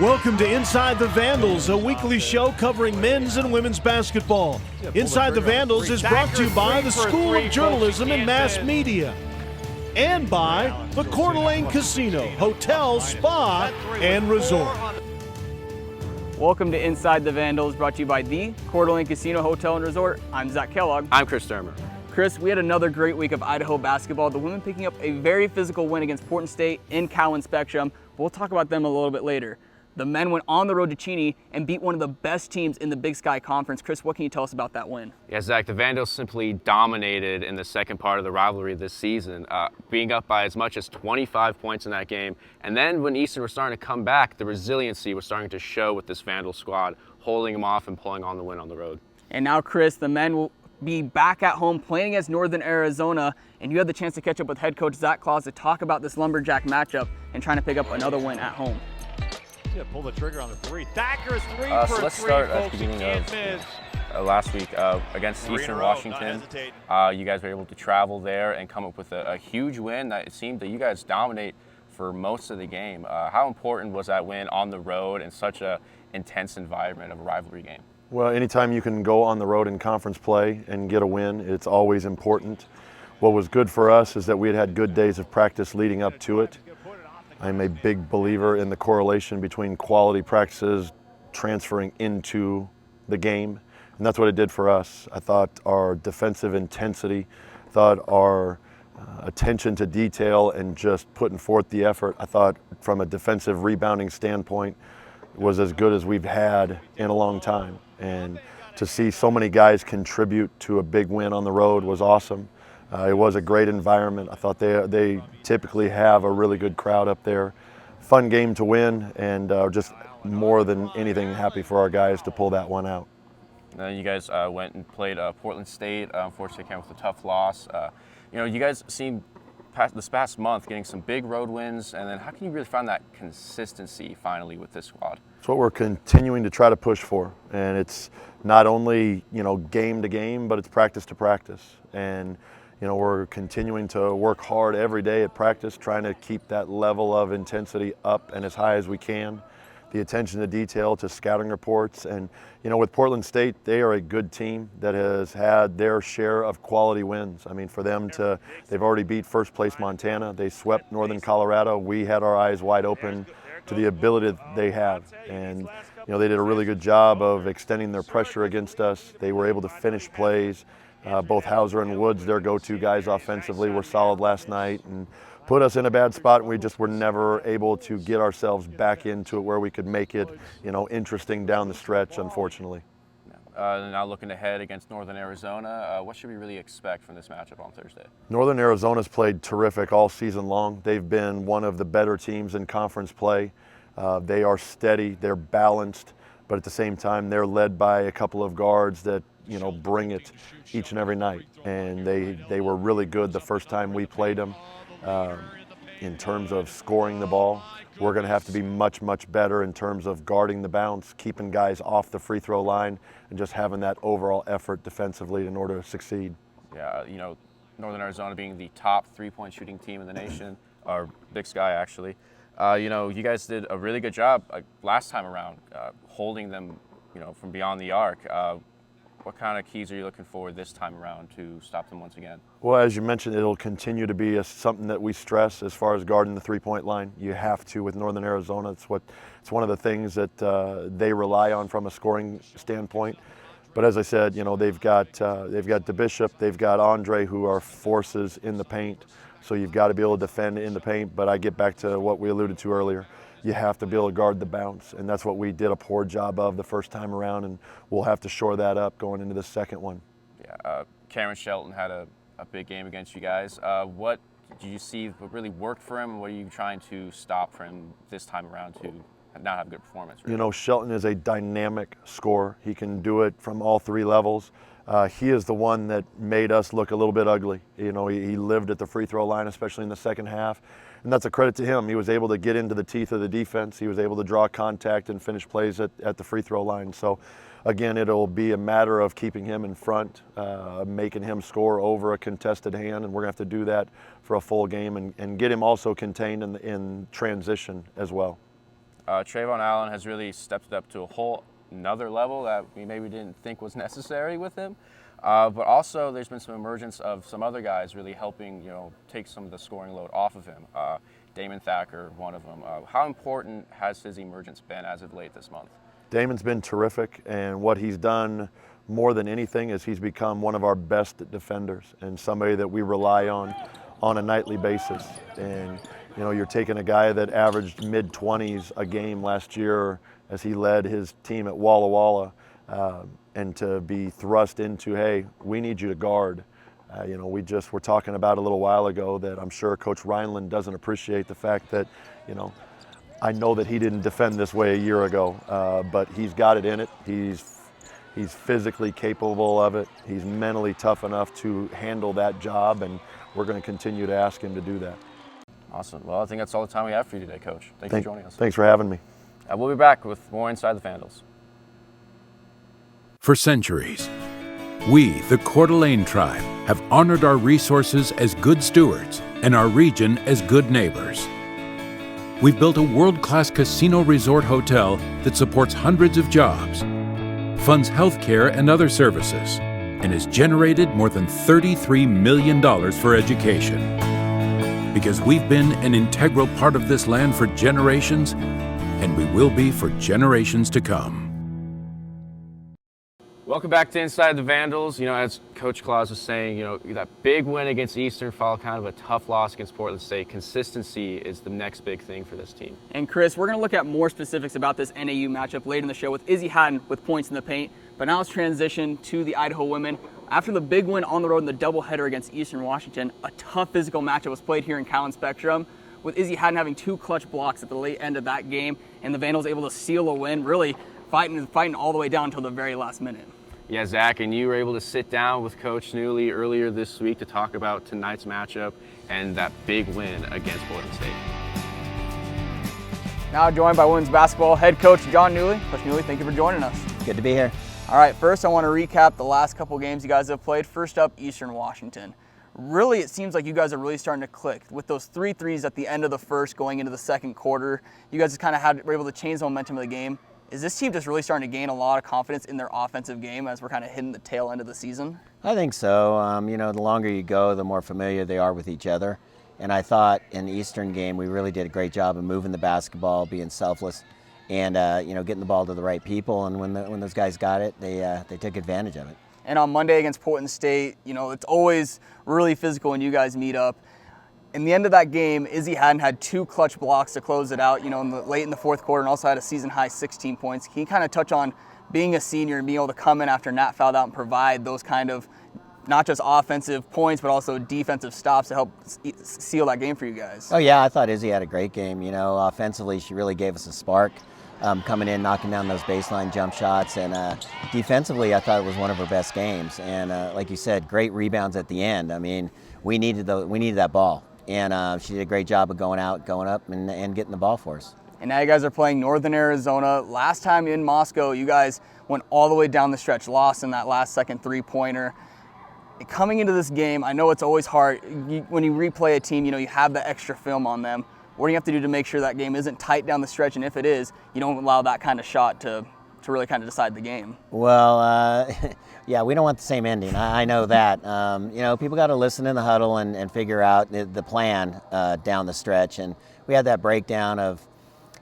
Welcome to Inside the Vandals, a weekly show covering men's and women's basketball. Inside the Vandals is brought to you by the School of Journalism and Mass Media and by the Coeur d'Alene Casino, Hotel, Spa, and Resort. Welcome to Inside the Vandals, brought to you by the Coeur d'Alene Casino, Hotel, and Resort. I'm Zach Kellogg. I'm Chris Dermer. Chris, we had another great week of Idaho basketball. The women picking up a very physical win against Portland State in Cowan Spectrum. We'll talk about them a little bit later. The men went on the road to Cheney and beat one of the best teams in the Big Sky Conference. Chris, what can you tell us about that win? Yeah, Zach, the Vandals simply dominated in the second part of the rivalry this season, being up by as much as 25 points in that game. And then when Eastern was starting to come back, the resiliency was starting to show with this Vandals squad, holding them off and pulling on the win on the road. And now, Chris, the men will be back at home playing against Northern Arizona, and you had the chance to catch up with head coach Zach Claus to talk about this Lumberjack matchup and trying to pick up another win at home. Yeah, pull the trigger on the three. Thacker's three So let's start at the beginning of last week against Eastern Washington. You guys were able to travel there and come up with a huge win that it seemed that you guys dominate for most of the game. How important was that win on the road in such an intense environment of a rivalry game? Well, anytime you can go on the road in conference play and get a win, it's always important. What was good for us is that we had good days of practice leading up to it. I'm a big believer in the correlation between quality practices transferring into the game, and that's what it did for us. I thought our defensive intensity, thought our attention to detail and just putting forth the effort, I thought from a defensive rebounding standpoint was as good as we've had in a long time. And to see so many guys contribute to a big win on the road was awesome. It was a great environment. I thought they typically have a really good crowd up there. Fun game to win, and just more than anything happy for our guys to pull that one out. You guys went and played Portland State. Unfortunately, came with a tough loss. You guys seem this past month getting some big road wins, and then how can you really find that consistency finally with this squad? It's what we're continuing to try to push for, and it's not only game to game, but it's practice to practice. And we're continuing to work hard every day at practice, trying to keep that level of intensity up and as high as we can. The attention to detail, to scouting reports. And, with Portland State, they are a good team that has had their share of quality wins. I mean, for them they've already beat first place Montana. They swept Northern Colorado. We had our eyes wide open to the ability that they have. And, they did a really good job of extending their pressure against us. They were able to finish plays. Both Hauser and Woods, their go-to guys offensively, were solid last night and put us in a bad spot, and we just were never able to get ourselves back into it where we could make it, interesting down the stretch, unfortunately. Now looking ahead against Northern Arizona, what should we really expect from this matchup on Thursday? Northern Arizona's played terrific all season long. They've been one of the better teams in conference play. They are steady, they're balanced, but at the same time, they're led by a couple of guards that bring it each and every night. And they were really good the first time we played them. In terms of scoring the ball, we're going to have to be much, much better in terms of guarding the bounce, keeping guys off the free throw line, and just having that overall effort defensively in order to succeed. Yeah, Northern Arizona being the top three-point shooting team in the nation, or Big Sky actually. You guys did a really good job last time around, holding them, from beyond the arc. What kind of keys are you looking for this time around to stop them once again? Well, as you mentioned, it'll continue to be something that we stress as far as guarding the three-point line. You have to with Northern Arizona. It's one of the things that they rely on from a scoring standpoint. But as I said, they've got DeBishop, they've got Andre, who are forces in the paint. So you've got to be able to defend in the paint. But I get back to what we alluded to earlier. You have to be able to guard the bounce, and that's what we did a poor job of the first time around, and we'll have to shore that up going into the second one. Yeah, Cameron Shelton had a big game against you guys. What did you see what really worked for him? What are you trying to stop for him this time around to not have a good performance? Really? Shelton is a dynamic scorer. He can do it from all three levels. He is the one that made us look a little bit ugly. He lived at the free throw line, especially in the second half. And that's a credit to him. He was able to get into the teeth of the defense. He was able to draw contact and finish plays at the free throw line. So, again, it'll be a matter of keeping him in front, making him score over a contested hand, and we're going to have to do that for a full game and get him also contained in transition as well. Trayvon Allen has really stepped up to a whole another level that we maybe didn't think was necessary with him. But also there's been some emergence of some other guys really helping, take some of the scoring load off of him. Damon Thacker, one of them. How important has his emergence been as of late this month? Damon's been terrific, and what he's done more than anything is he's become one of our best defenders and somebody that we rely on a nightly basis. And you're taking a guy that averaged mid-20s a game last year as he led his team at Walla Walla, and to be thrust into, hey, we need you to guard. We just were talking about a little while ago that I'm sure Coach Rhineland doesn't appreciate the fact that, I know that he didn't defend this way a year ago, but he's got it in it. He's physically capable of it. He's mentally tough enough to handle that job, and we're going to continue to ask him to do that. Awesome. Well, I think that's all the time we have for you today, Coach. Thanks for joining us. Thanks for having me. We'll be back with more Inside the Vandals. For centuries, we, the Coeur d'Alene tribe, have honored our resources as good stewards and our region as good neighbors. We've built a world-class casino resort hotel that supports hundreds of jobs, funds health care and other services, and has generated more than $33 million for education. Because we've been an integral part of this land for generations, and we will be for generations to come. Welcome back to Inside the Vandals. As Coach Claus was saying, that big win against Eastern followed kind of a tough loss against Portland State. Consistency is the next big thing for this team. And Chris, we're going to look at more specifics about this NAU matchup later in the show with Izzy Haddon with points in the paint. But now let's transition to the Idaho women. After the big win on the road in the doubleheader against Eastern Washington, a tough physical matchup was played here in Cowan Spectrum, with Izzy Haddon having 2 clutch blocks at the late end of that game, and the Vandals able to seal a win, really fighting all the way down until the very last minute. Yeah, Zach, and you were able to sit down with Coach Newley earlier this week to talk about tonight's matchup and that big win against Portland State. Now joined by women's basketball head coach John Newley. Coach Newley, thank you for joining us. Good to be here. All right, first I want to recap the last couple games you guys have played. First up, Eastern Washington. Really, it seems like you guys are really starting to click. With those 3 threes at the end of the first going into the second quarter, you guys just kind of were able to change the momentum of the game. Is this team just really starting to gain a lot of confidence in their offensive game as we're kind of hitting the tail end of the season? I think so. The longer you go, the more familiar they are with each other. And I thought in the Eastern game, we really did a great job of moving the basketball, being selfless, and getting the ball to the right people. And when those guys got it, they took advantage of it. And on Monday against Portland State, it's always really physical when you guys meet up. In the end of that game, Izzy Haddon had 2 clutch blocks to close it out, late in the fourth quarter, and also had a season-high 16 points. Can you kind of touch on being a senior and being able to come in after Nat fouled out and provide those kind of not just offensive points, but also defensive stops to help seal that game for you guys? Oh, yeah, I thought Izzy had a great game. Offensively, she really gave us a spark, coming in, knocking down those baseline jump shots. And defensively, I thought it was one of her best games. And like you said, great rebounds at the end. I mean, we needed that ball. And she did a great job of going out, going up, and getting the ball for us. And now you guys are playing Northern Arizona. Last time in Moscow, you guys went all the way down the stretch, lost in that last second 3-pointer. Coming into this game, I know it's always hard. When you replay a team, you have the extra film on them. What do you have to do to make sure that game isn't tight down the stretch? And if it is, you don't allow that kind of shot to really kind of decide the game? Well, yeah, we don't want the same ending. I know that. People got to listen in the huddle and figure out the plan down the stretch. And we had that breakdown of,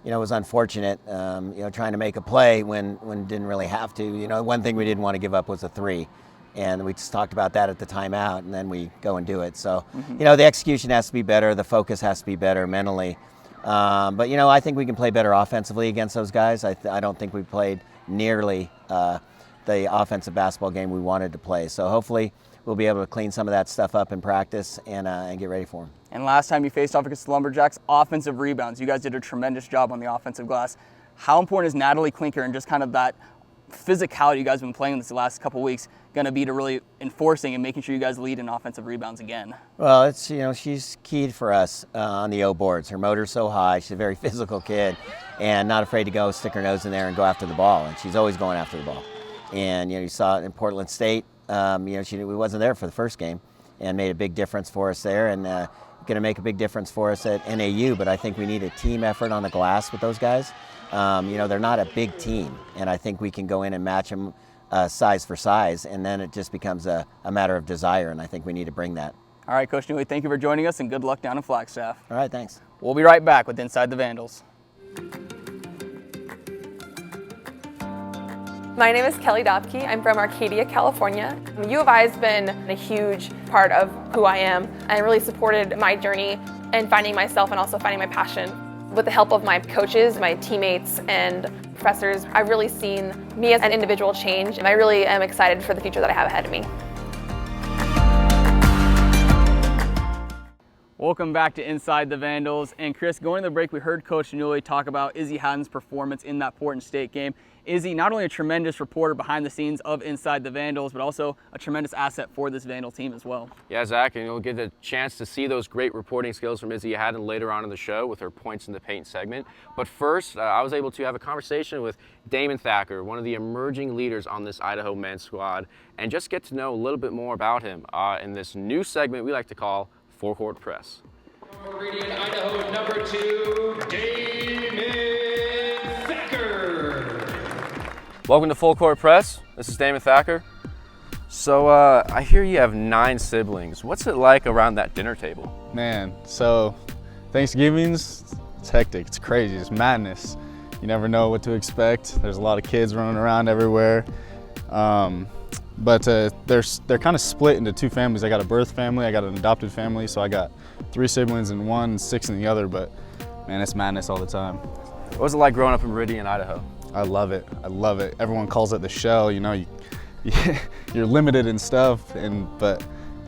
it was unfortunate, trying to make a play when didn't really have to. One thing we didn't want to give up was a 3. And we just talked about that at the timeout, and then we go and do it. So, the execution has to be better. The focus has to be better mentally. But, I think we can play better offensively against those guys. I don't think we played nearly the offensive basketball game we wanted to play. So hopefully we'll be able to clean some of that stuff up in practice and get ready for them. And last time you faced off against the Lumberjacks, offensive rebounds. You guys did a tremendous job on the offensive glass. How important is Natalie Klinker and just kind of that physicality you guys have been playing this last couple weeks going to be to really enforcing and making sure you guys lead in offensive rebounds again? Well, it's she's keyed for us on the O boards. Her motor's so high. She's a very physical kid and not afraid to go stick her nose in there and go after the ball. And she's always going after the ball. And you saw it in Portland State. We wasn't there for the first game and made a big difference for us there. And going to make a big difference for us at NAU, but I think we need a team effort on the glass with those guys. They're not a big team, and I think we can go in and match them size for size, and then it just becomes a matter of desire, and I think we need to bring that. All right, Coach Newey, thank you for joining us, and good luck down in Flagstaff. All right, thanks. We'll be right back with Inside the Vandals. My name is Kelly Dopke. I'm from Arcadia, California. U of I has been a huge part of who I am and really supported my journey and finding myself and also finding my passion. With the help of my coaches, my teammates, and professors, I've really seen me as an individual change, and I really am excited for the future that I have ahead of me. Welcome back to Inside the Vandals. And Chris, going to the break, we heard Coach Newey talk about Izzy Haddon's performance in that Portland State game. Izzy, not only a tremendous reporter behind the scenes of Inside the Vandals, but also a tremendous asset for this Vandal team as well. Yeah, Zach, and you'll get a chance to see those great reporting skills from Izzy Haddon later on in the show with her Points in the Paint segment. But first, I was able to have a conversation with Damon Thacker, one of the emerging leaders on this Idaho men's squad, and just get to know a little bit more about him in this new segment we like to call Full Court Press. Meridian, Idaho, number 2, Damon Thacker. Welcome to Full Court Press. This is Damon Thacker. So I hear you have 9 siblings. What's it like around that dinner table? Man, so Thanksgiving's, it's hectic, it's crazy, it's madness. You never know what to expect. There's a lot of kids running around everywhere. But they're kind of split into 2 families. I got a birth family, I got an adopted family, so I got 3 siblings in one, 6 in the other, but man, it's madness all the time. What was it like growing up in Meridian, Idaho? I love it, I love it. Everyone calls it the shell, you know, you're limited in stuff and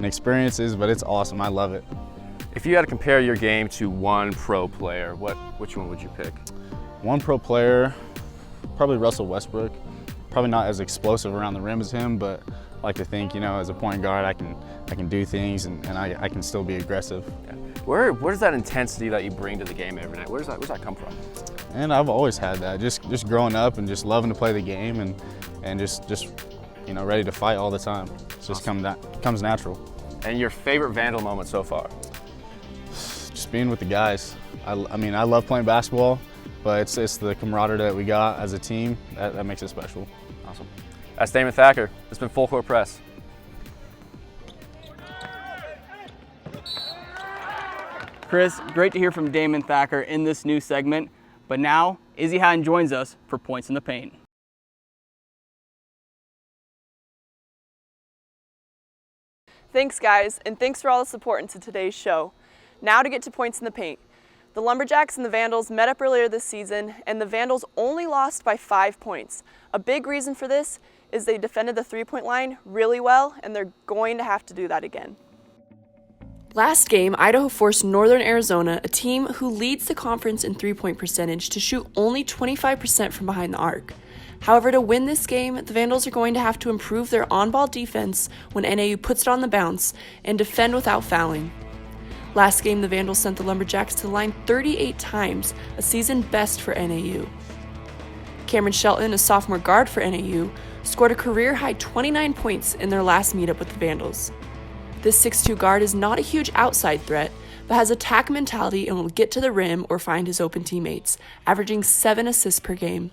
experiences, but it's awesome, I love it. If you had to compare your game to one pro player, which one would you pick? One pro player, probably Russell Westbrook. Probably not as explosive around the rim as him, but I like to think, you know, as a point guard, I can do things and I can still be aggressive. Yeah. Where's that intensity that you bring to the game every night? Where's that come from? And I've always had that, just growing up and just loving to play the game and just you know, ready to fight all the time. It just comes natural. And your favorite Vandal moment so far? Just being with the guys. I mean, I love playing basketball, but it's the camaraderie that we got as a team that makes it special. Awesome. That's Damon Thacker. It's been Full Court Press. Chris, great to hear from Damon Thacker in this new segment. But now, Izzy Haddon joins us for Points in the Paint. Thanks, guys, and thanks for all the support into today's show. Now to get to Points in the Paint. The Lumberjacks and the Vandals met up earlier this season, and the Vandals only lost by 5 points. A big reason for this is they defended the three-point line really well, and they're going to have to do that again. Last game, Idaho forced Northern Arizona, a team who leads the conference in three-point percentage, to shoot only 25% from behind the arc. However, to win this game, the Vandals are going to have to improve their on-ball defense when NAU puts it on the bounce and defend without fouling. Last game, the Vandals sent the Lumberjacks to the line 38 times, a season best for NAU. Cameron Shelton, a sophomore guard for NAU, scored a career-high 29 points in their last meetup with the Vandals. This 6'2" guard is not a huge outside threat, but has attack mentality and will get to the rim or find his open teammates, averaging 7 assists per game.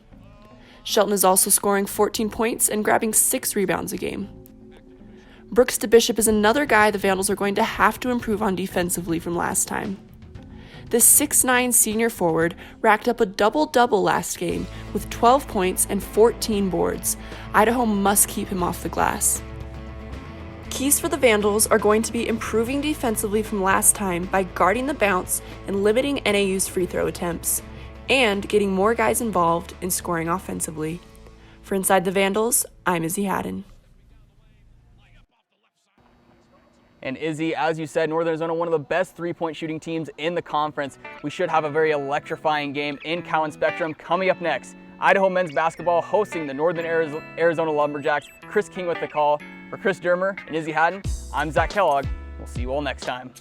Shelton is also scoring 14 points and grabbing 6 rebounds a game. Brooks DeBishop is another guy the Vandals are going to have to improve on defensively from last time. This 6'9" senior forward racked up a double-double last game with 12 points and 14 boards. Idaho must keep him off the glass. Keys for the Vandals are going to be improving defensively from last time by guarding the bounce and limiting NAU's free throw attempts, and getting more guys involved in scoring offensively. For Inside the Vandals, I'm Izzy Haddon. And Izzy, as you said, Northern Arizona, one of the best three-point shooting teams in the conference. We should have a very electrifying game in Cowan Spectrum coming up next. Idaho men's basketball hosting the Northern Arizona Lumberjacks. Chris King with the call. For Chris Dermer and Izzy Haddon, I'm Zach Kellogg. We'll see you all next time.